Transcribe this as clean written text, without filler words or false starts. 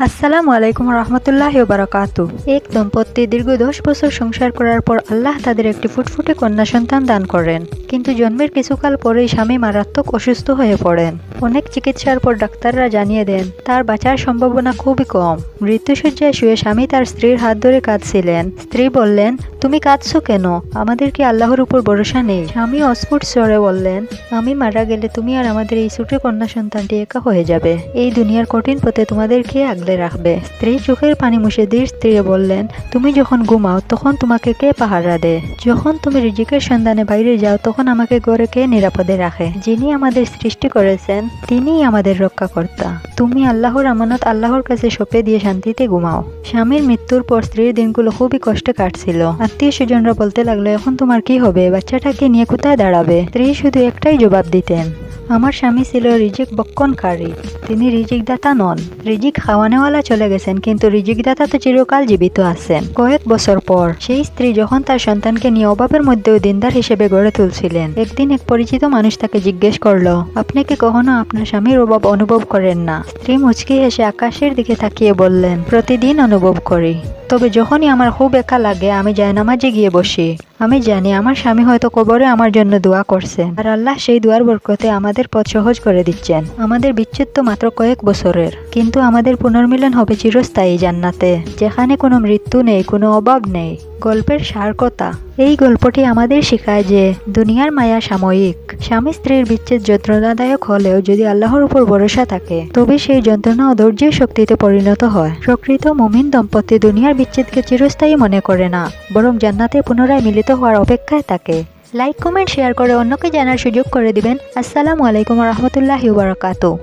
আসসালামু আলাইকুম রহমতুল্লাহি ওয়া বারাকাতু। এক দম্পতি দীর্ঘ 10 বছর সংসার করার পর আল্লাহ তাদের একটি ফুটফুটে কন্যা সন্তান দান করেন। কিন্তু জন্মের কিছুকাল পরেই স্বামী মারাত্মক অসুস্থ হয়ে পড়েন। অনেক চিকিৎসার পর ডাক্তাররা জানিয়ে দেন তার বাঁচার সম্ভাবনা খুবই কম। মৃত্যুশয্যায় শুয়ে স্বামী তার স্ত্রীর হাত ধরে কাঁদছিলেন। স্ত্রী বললেন, তুমি কাঁদছো কেন? আমাদের কি আল্লাহর উপর ভরসা নেই? স্বামী অস্ফুট স্বরে বললেন, আমি মারা গেলে তুমি আর আমাদের এই ছোট কন্যা সন্তানটি একা হয়ে যাবে। এই দুনিয়ার কঠিন পথে তোমাদের কে আগলে রাখবে? স্ত্রী চোখের পানি মুছে দিয়ে স্ত্রী বললেন, তুমি যখন ঘুমাও তখন তোমাকে কে পাহারা দেয়? যখন তুমি রিজিকের সন্ধানে বাইরে যাও তখন আমাকে ঘরে কে নিরাপদে রাখে? যিনি আমাদের সৃষ্টি করেছেন তিনিই আমাদের রক্ষাকর্তা। তুমি আল্লাহর আমানত আল্লাহর কাছে সঁপে দিয়ে শান্তিতে ঘুমাও। স্বামীর মৃত্যুর পর স্ত্রীর দিনগুলো খুবই কষ্টে কাটছিল। আত্মীয় স্বজনরা বলতে লাগলো, এখন তোমার কি হবে? বাচ্চাটাকে নিয়ে কোথায় দাঁড়াবে? স্ত্রী শুধু একটাই জবাব দিতেন, আমার স্বামী ছিল রিজিক বক্ষণকারী, তিনি রিজিক দাতা নন। রিজিক খাওয়ানেওয়ালা চলে গেছেন, কিন্তু রিজিক দাতা তো চিরকাল জীবিত আছেন। কয়েক বছর পর সেই স্ত্রী যখন তার সন্তানকে নিয়ে অভাবের মধ্যেও দিনদার হিসেবে গড়ে তুলছিলেন, একদিন এক পরিচিত মানুষ তাকে জিজ্ঞেস করলো, আপনি কি কখনো আপনার স্বামীর অভাব অনুভব করেন না? স্ত্রী মুচকি হেসে আকাশের দিকে তাকিয়ে বললেন, প্রতিদিন অনুভব করি, তবে যখনই আমার খুব একা লাগে আমি জায়নামাজে গিয়ে বসি। আমি জানি আমার স্বামী হয়তো কবরে আমার জন্য দোয়া করছেন, আর আল্লাহ সেই দোয়ার বরকতে আমাদের পথ সহজ করে দিচ্ছেন। আমাদের বিচ্ছেদ তো মাত্র কয়েক বছরের, কিন্তু আমাদের পুনর্মিলন হবে চিরস্থায়ী জান্নাতে, যেখানে কোনো মৃত্যু নেই, কোনো অভাব নেই। গল্পের সার কথা, এই গল্পটি আমাদের শেখায় যে দুনিয়ার মায়া সাময়িক। স্বামী স্ত্রীর বিচ্ছেদ যন্ত্রণাদায়ক হলেও যদি আল্লাহর উপর ভরসা থাকে তবে সেই যন্ত্রণা ও ধৈর্যের শক্তিতে পরিণত হয়। প্রকৃত মুমিন দম্পতি দুনিয়ার বিচ্ছেদকে চিরস্থায়ী মনে করে না, বরং জান্নাতে পুনরায় মিলিত হওয়ার অপেক্ষায় থাকে। লাইক, কমেন্ট, শেয়ার করে অন্যকে জানার সুযোগ করে দিবেন। আসসালামু আলাইকুম রহমতুল্লাহি ওয়া বারাকাতুহু।